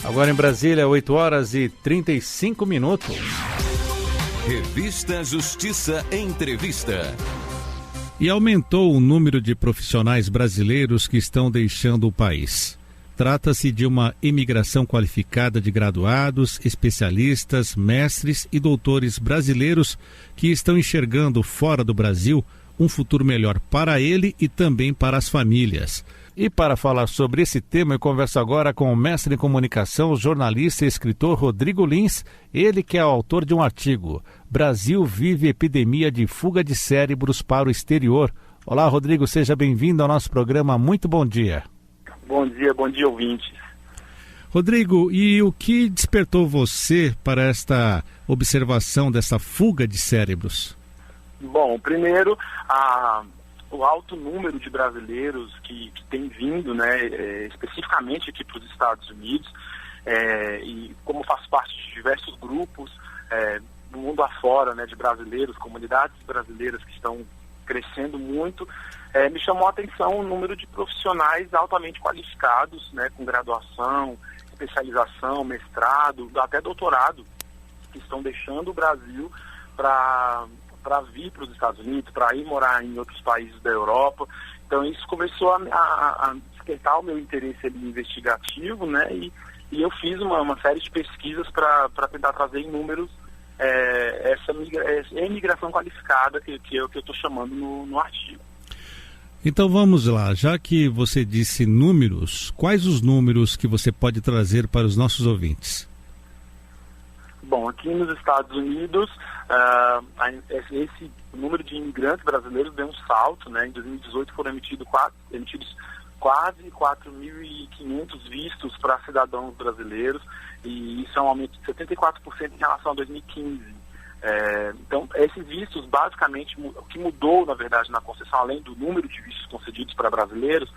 Agora em Brasília, 8h35. Revista Justiça Entrevista. E aumentou o número de profissionais brasileiros que estão deixando o país. Trata-se de uma imigração qualificada de graduados, especialistas, mestres e doutores brasileiros que estão enxergando fora do Brasil um futuro melhor para ele e também para as famílias. E para falar sobre esse tema, eu converso agora com o mestre em comunicação, jornalista e escritor Rodrigo Lins, ele que é autor de um artigo, Brasil vive epidemia de fuga de cérebros para o exterior. Olá, Rodrigo, seja bem-vindo ao nosso programa. Muito bom dia. Bom dia, ouvintes. Rodrigo, e o que despertou você para esta observação dessa fuga de cérebros? Bom, primeiro, o alto número de brasileiros que tem vindo, especificamente aqui para os Estados Unidos, e como faço parte de diversos grupos do mundo afora, de brasileiros, comunidades brasileiras que estão crescendo muito, me chamou a atenção o número de profissionais altamente qualificados, com graduação, especialização, mestrado, até doutorado, que estão deixando o Brasil para vir para os Estados Unidos, para ir morar em outros países da Europa. Então isso começou a despertar o meu interesse investigativo, e eu fiz uma série de pesquisas para tentar trazer em números essa imigração qualificada que eu estou chamando no artigo. Então vamos lá, já que você disse números, quais os números que você pode trazer para os nossos ouvintes? Bom, aqui nos Estados Unidos, esse número de imigrantes brasileiros deu um salto, Em 2018 foram emitidos quase 4.500 vistos para cidadãos brasileiros, e isso é um aumento de 74% em relação a 2015. Então, esses vistos, basicamente, o que mudou, na verdade, na concessão, além do número de vistos concedidos para brasileiros,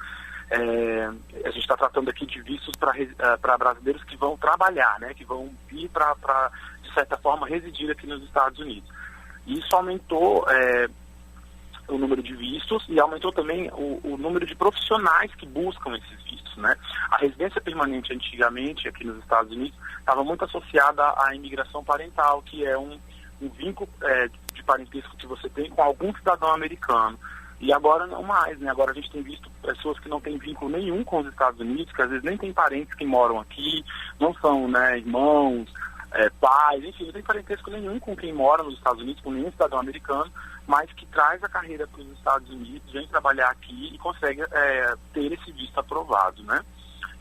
a gente está tratando aqui de vistos para brasileiros que vão trabalhar, que vão vir para, de certa forma, residir aqui nos Estados Unidos. Isso aumentou o número de vistos e aumentou também o número de profissionais que buscam esses vistos, A residência permanente, antigamente, aqui nos Estados Unidos, estava muito associada à imigração parental, que é um vínculo de parentesco que você tem com algum cidadão americano. E agora não mais, Agora a gente tem visto pessoas que não têm vínculo nenhum com os Estados Unidos, que às vezes nem têm parentes que moram aqui, não são, irmãos, pais, enfim, não tem parentesco nenhum com quem mora nos Estados Unidos, com nenhum cidadão americano, mas que traz a carreira para os Estados Unidos, vem trabalhar aqui e consegue ter esse visto aprovado,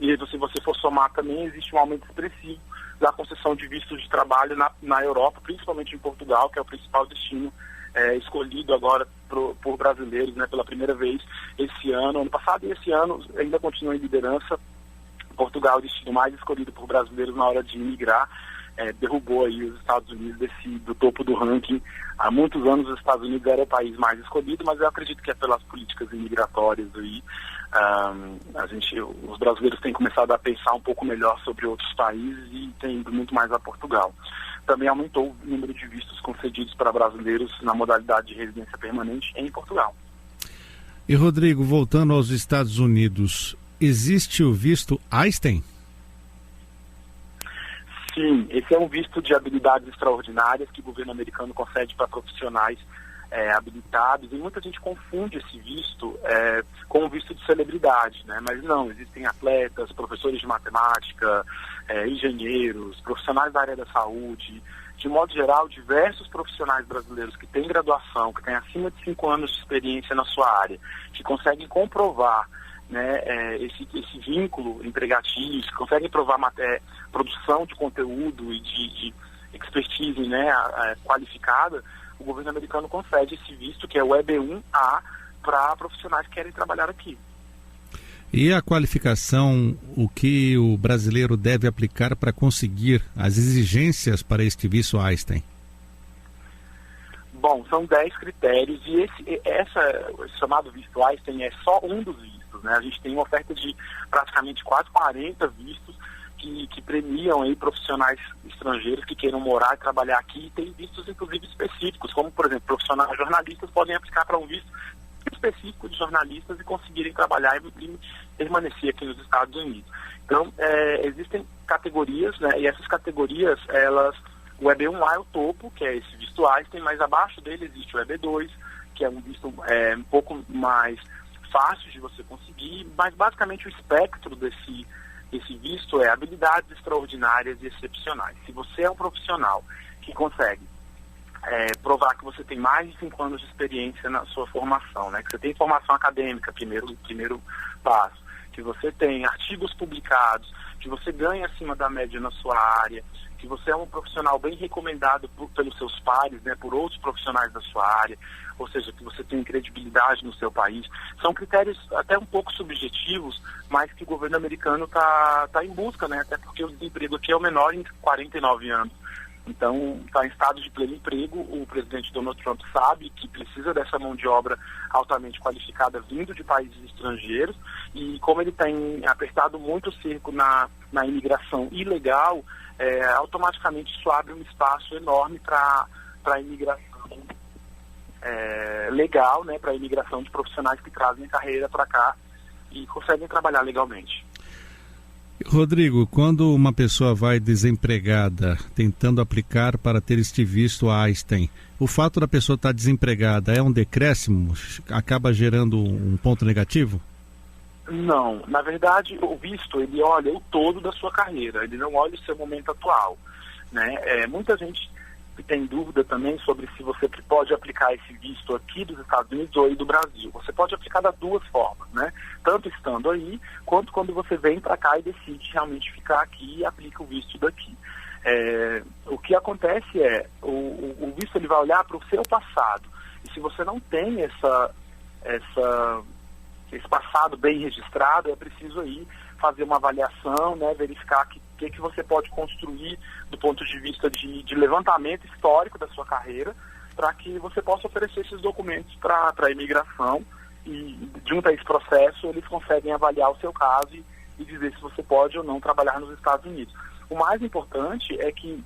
E se você for somar também, existe um aumento expressivo da concessão de vistos de trabalho na Europa, principalmente em Portugal, que é o principal destino escolhido agora por brasileiros, pela primeira vez esse ano passado e esse ano ainda continua em liderança. Portugal é o destino mais escolhido por brasileiros na hora de imigrar, derrubou aí os Estados Unidos do topo do ranking. Há muitos anos os Estados Unidos era o país mais escolhido, mas eu acredito que é pelas políticas imigratórias aí. Os brasileiros têm começado a pensar um pouco melhor sobre outros países e têm ido muito mais a Portugal. Também aumentou o número de vistos concedidos para brasileiros na modalidade de residência permanente em Portugal. E Rodrigo, voltando aos Estados Unidos, existe o visto Einstein? Sim, esse é um visto de habilidades extraordinárias que o governo americano concede para profissionais habilitados, e muita gente confunde esse visto com um visto de celebridade, Mas não, existem atletas, professores de matemática, engenheiros, profissionais da área da saúde, de modo geral, diversos profissionais brasileiros que têm graduação, que têm acima de 5 anos de experiência na sua área, que conseguem comprovar esse vínculo empregatício, que conseguem provar produção de conteúdo e de expertise qualificada. O governo americano concede esse visto, que é o EB1A, para profissionais que querem trabalhar aqui. E a qualificação, o que o brasileiro deve aplicar para conseguir as exigências para este visto Einstein? Bom, são 10 critérios e esse chamado visto Einstein é só um dos vistos, A gente tem uma oferta de praticamente quase 40 vistos que premiam aí profissionais estrangeiros que queiram morar e trabalhar aqui, e tem vistos inclusive específicos, como por exemplo, profissionais jornalistas podem aplicar para um visto específico de jornalistas e conseguirem trabalhar e permanecer aqui nos Estados Unidos. Então, existem categorias, né, e essas categorias, o EB1A é o topo, que é esse visto Einstein, mas abaixo dele existe o EB2, que é um visto um pouco mais fácil de você conseguir, mas basicamente o espectro desse visto é habilidades extraordinárias e excepcionais. Se você é um profissional que consegue provar que você tem mais de 5 anos de experiência na sua formação, né, que você tem formação acadêmica, primeiro passo, que você tem artigos publicados, que você ganha acima da média na sua área, que você é um profissional bem recomendado pelos seus pares, né, por outros profissionais da sua área, ou seja, que você tem credibilidade no seu país. São critérios até um pouco subjetivos, mas que o governo americano tá em busca, né, até porque o desemprego aqui é o menor em 49 anos. Então, está em estado de pleno emprego. O presidente Donald Trump sabe que precisa dessa mão de obra altamente qualificada vindo de países estrangeiros, e como ele tem apertado muito o cerco na imigração ilegal, automaticamente isso abre um espaço enorme para a imigração legal, né, para a imigração de profissionais que trazem a carreira para cá e conseguem trabalhar legalmente. Rodrigo, quando uma pessoa vai desempregada tentando aplicar para ter este visto Einstein, o fato da pessoa estar desempregada é um decréscimo? Acaba gerando um ponto negativo? Não, na verdade o visto ele olha o todo da sua carreira, ele não olha o seu momento atual, né? Muita gente tem dúvida também sobre se você pode aplicar esse visto aqui dos Estados Unidos ou aí do Brasil. Você pode aplicar das duas formas, né? Tanto estando aí, quanto quando você vem para cá e decide realmente ficar aqui e aplica o visto daqui. O que acontece o visto ele vai olhar para o seu passado. E se você não tem esse passado bem registrado, é preciso aí fazer uma avaliação, né, verificar o que você pode construir do ponto de vista de levantamento histórico da sua carreira, para que você possa oferecer esses documentos para a imigração, e junto a esse processo eles conseguem avaliar o seu caso e dizer se você pode ou não trabalhar nos Estados Unidos. O mais importante é que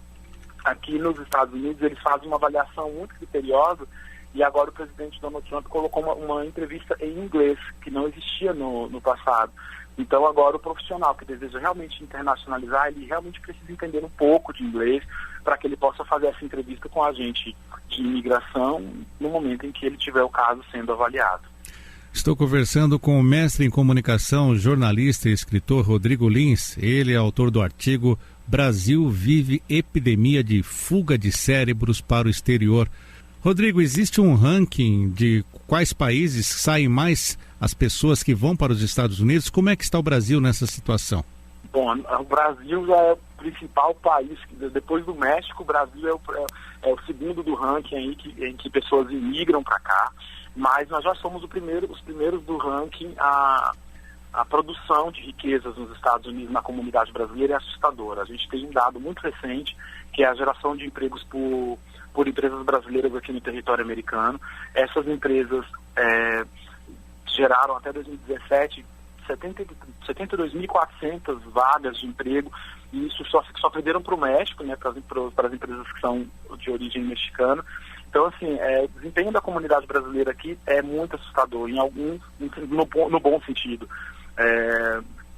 aqui nos Estados Unidos eles fazem uma avaliação muito criteriosa, e agora o presidente Donald Trump colocou uma entrevista em inglês, que não existia no passado. Então agora o profissional que deseja realmente internacionalizar, ele realmente precisa entender um pouco de inglês para que ele possa fazer essa entrevista com a agente de imigração no momento em que ele tiver o caso sendo avaliado. Estou conversando com o mestre em comunicação, jornalista e escritor Rodrigo Lins. Ele é autor do artigo Brasil vive epidemia de fuga de cérebros para o exterior. Rodrigo, existe um ranking de quais países saem mais as pessoas que vão para os Estados Unidos? Como é que está o Brasil nessa situação? Bom, o Brasil já é o principal país, depois do México, o Brasil é o segundo do ranking aí em que pessoas imigram para cá, mas nós já somos os primeiros do ranking. A produção de riquezas nos Estados Unidos, na comunidade brasileira, é assustadora. A gente tem um dado muito recente, que é a geração de empregos por empresas brasileiras aqui no território americano. Essas empresas geraram até 2017 72.400 vagas de emprego, e isso só perderam para o México, né, para as empresas que são de origem mexicana. Então, assim, o desempenho da comunidade brasileira aqui é muito assustador, no bom sentido.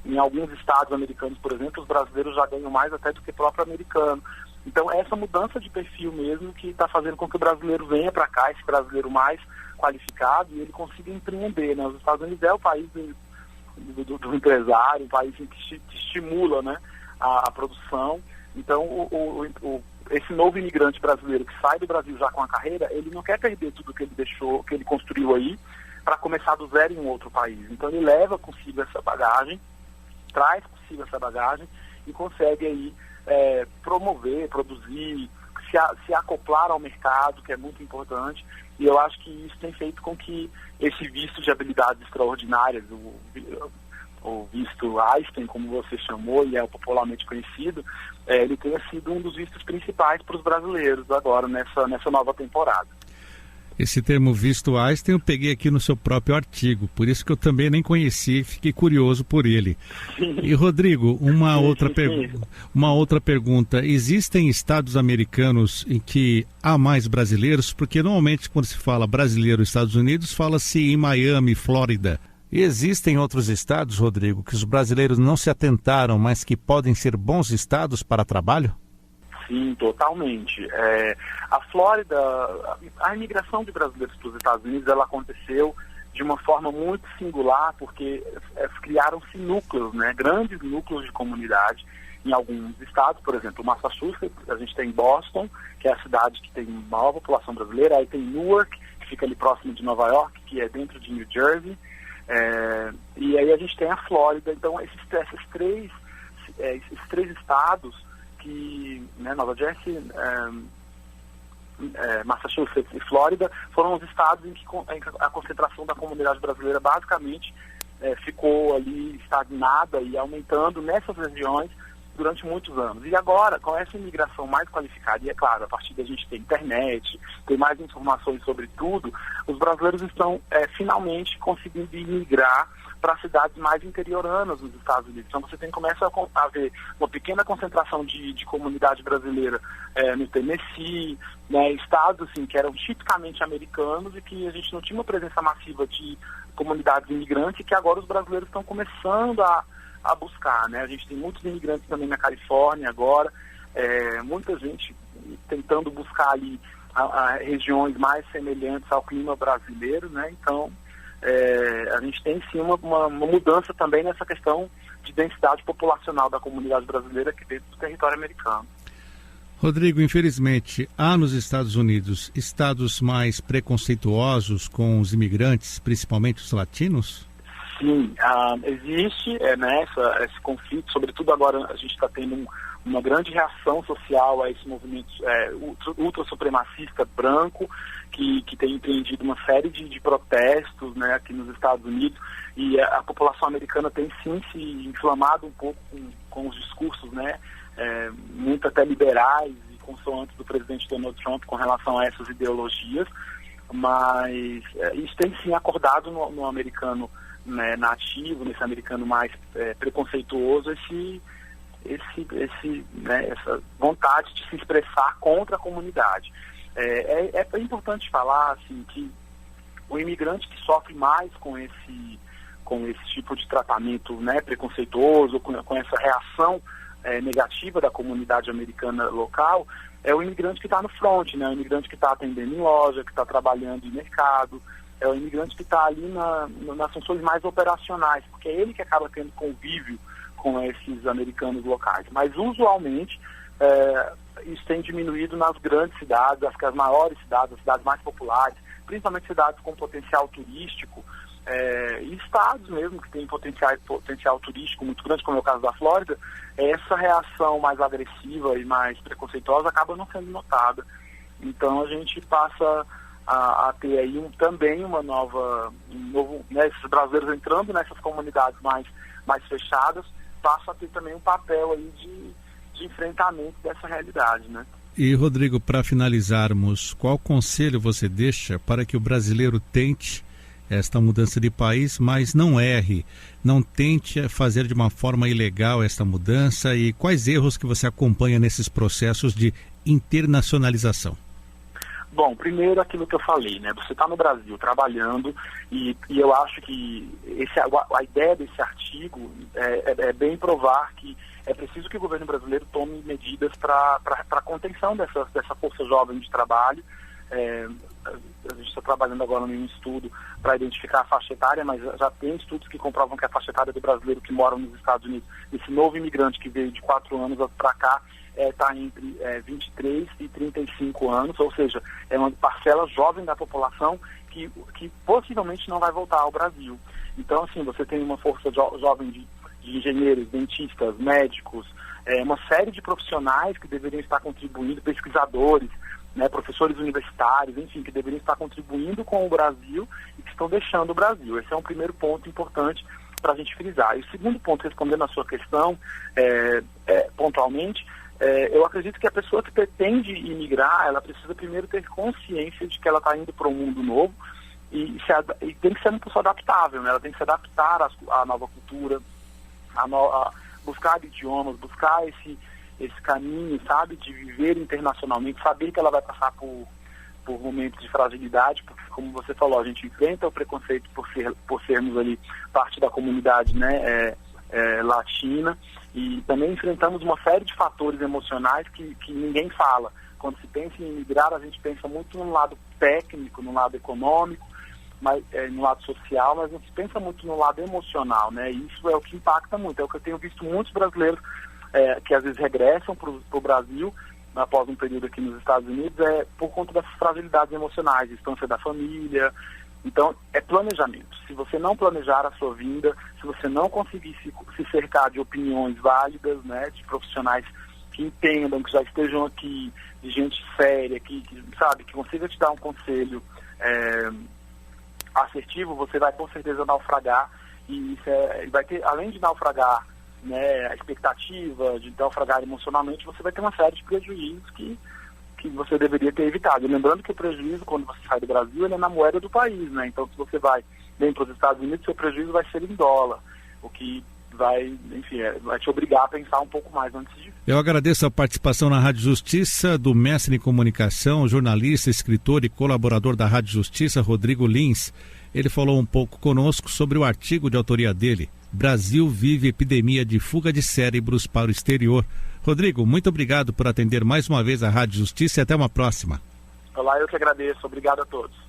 Em alguns estados americanos, por exemplo, os brasileiros já ganham mais até do que o próprio americano. Então, essa mudança de perfil mesmo que está fazendo com que o brasileiro venha para cá, esse brasileiro mais qualificado, e ele consiga empreender, né? Os Estados Unidos é o país do empresário, um país que estimula, né, a produção. Então, esse novo imigrante brasileiro que sai do Brasil já com a carreira, ele não quer perder tudo que ele deixou, que ele construiu aí, para começar do zero em um outro país. Então, ele leva consigo essa bagagem, traz consigo essa bagagem e consegue aí promover, produzir, se acoplar ao mercado, que é muito importante. E eu acho que isso tem feito com que esse visto de habilidades extraordinárias, o visto Einstein, como você chamou, e é popularmente conhecido, ele tenha sido um dos vistos principais para os brasileiros agora, nessa nova temporada. Esse termo visto Einstein eu peguei aqui no seu próprio artigo, por isso que eu também nem conheci e fiquei curioso por ele. Sim. E Rodrigo, uma outra pergunta, existem estados americanos em que há mais brasileiros? Porque normalmente quando se fala brasileiro nos Estados Unidos, fala-se em Miami, Flórida. E existem outros estados, Rodrigo, que os brasileiros não se atentaram, mas que podem ser bons estados para trabalho? Sim, totalmente. A Flórida, a imigração de brasileiros para os Estados Unidos, ela aconteceu de uma forma muito singular, porque criaram-se núcleos, né, grandes núcleos de comunidade em alguns estados. Por exemplo, Massachusetts, a gente tem Boston, que é a cidade que tem maior população brasileira, aí tem Newark, que fica ali próximo de Nova York, que é dentro de New Jersey, e aí a gente tem a Flórida. Então esses três estados, que, né, Nova Jersey, Massachusetts e Flórida, foram os estados em que a concentração da comunidade brasileira basicamente ficou ali estagnada e aumentando nessas regiões durante muitos anos. E agora, com essa imigração mais qualificada, e é claro, a partir da gente ter internet, ter mais informações sobre tudo, os brasileiros estão finalmente conseguindo imigrar para cidades mais interioranas nos Estados Unidos. Então você começa a ver uma pequena concentração de comunidade brasileira no Tennessee, né, estados assim, que eram tipicamente americanos e que a gente não tinha uma presença massiva de comunidades imigrantes, e que agora os brasileiros estão começando a buscar, né? A gente tem muitos imigrantes também na Califórnia agora, muita gente tentando buscar ali regiões mais semelhantes ao clima brasileiro, né? Então a gente tem sim uma mudança também nessa questão de densidade populacional da comunidade brasileira aqui dentro do território americano. Rodrigo, infelizmente, há nos Estados Unidos estados mais preconceituosos com os imigrantes, principalmente os latinos? Sim, existe esse conflito, sobretudo agora a gente está tendo uma grande reação social a esse movimento ultra-supremacista branco, que tem empreendido uma série de protestos, né, aqui nos Estados Unidos, e a população americana tem sim se inflamado um pouco com os discursos, né, muito até liberais e consoantes do presidente Donald Trump com relação a essas ideologias, mas isso tem sim acordado no americano, né, nativo, nesse americano mais preconceituoso, essa vontade de se expressar contra a comunidade. É importante falar assim, que o imigrante que sofre mais com esse tipo de tratamento, né, preconceituoso, com essa reação negativa da comunidade americana local, é o imigrante que está no front, né, o imigrante que está atendendo em loja, que está trabalhando em mercado, é o imigrante que está ali nas funções mais operacionais, porque é ele que acaba tendo convívio com esses americanos locais. Mas, usualmente, isso tem diminuído nas grandes cidades, as maiores cidades, as cidades mais populares, principalmente cidades com potencial turístico, e estados mesmo que têm potencial turístico muito grande, como é o caso da Flórida. Essa reação mais agressiva e mais preconceituosa acaba não sendo notada. Então, a gente passa a ter aí também né, esses brasileiros entrando nessas comunidades mais fechadas, passam a ter também um papel aí de enfrentamento dessa realidade, né? E, Rodrigo, para finalizarmos, qual conselho você deixa para que o brasileiro tente esta mudança de país, mas não erre, não tente fazer de uma forma ilegal esta mudança, e quais erros que você acompanha nesses processos de internacionalização? Bom, primeiro aquilo que eu falei, né? Você está no Brasil trabalhando e eu acho que a ideia desse artigo é bem provar que é preciso que o governo brasileiro tome medidas para a contenção dessa força jovem de trabalho. A gente está trabalhando agora em um estudo para identificar a faixa etária, mas já tem estudos que comprovam que a faixa etária do brasileiro que mora nos Estados Unidos, esse novo imigrante que veio de 4 anos para cá, está entre 23 e 35 anos, ou seja, é uma parcela jovem da população que possivelmente não vai voltar ao Brasil. Então, assim, você tem uma força jovem de engenheiros, dentistas, médicos, uma série de profissionais que deveriam estar contribuindo, pesquisadores, né, professores universitários, enfim, que deveriam estar contribuindo com o Brasil e que estão deixando o Brasil. Esse é um primeiro ponto importante para a gente frisar. E o segundo ponto, respondendo a sua questão pontualmente, eu acredito que a pessoa que pretende imigrar, ela precisa primeiro ter consciência de que ela está indo para um mundo novo e tem que ser uma pessoa adaptável, né? Ela tem que se adaptar à nova cultura, a buscar idiomas, buscar esse caminho, sabe, de viver internacionalmente, saber que ela vai passar por por momentos de fragilidade, porque, como você falou, a gente enfrenta o preconceito por sermos ali parte da comunidade, né, latina, e também enfrentamos uma série de fatores emocionais que ninguém fala. Quando se pensa em imigrar, a gente pensa muito no lado técnico, no lado econômico, mas, no lado social, mas não se pensa muito no lado emocional, né? E isso é o que impacta muito. É o que eu tenho visto muitos brasileiros que às vezes regressam para o Brasil após um período aqui nos Estados Unidos, por conta dessas fragilidades emocionais, distância da família. Então, é planejamento. Se você não planejar a sua vinda, se você não conseguir se cercar de opiniões válidas, né, de profissionais que entendam, que já estejam aqui, de gente séria, que sabe, que consiga te dar um conselho assertivo, você vai com certeza naufragar. E isso vai ter, além de naufragar, né, a expectativa de naufragar emocionalmente, você vai ter uma série de prejuízos que você deveria ter evitado. E lembrando que o prejuízo, quando você sai do Brasil, ele é na moeda do país, né? Então, se você vem para os Estados Unidos, seu prejuízo vai ser em dólar, o que vai te obrigar a pensar um pouco mais antes de... Eu agradeço a participação na Rádio Justiça do mestre em comunicação, jornalista, escritor e colaborador da Rádio Justiça, Rodrigo Lins. Ele falou um pouco conosco sobre o artigo de autoria dele, Brasil vive epidemia de fuga de cérebros para o exterior. Rodrigo, muito obrigado por atender mais uma vez a Rádio Justiça e até uma próxima. Olá, eu que agradeço. Obrigado a todos.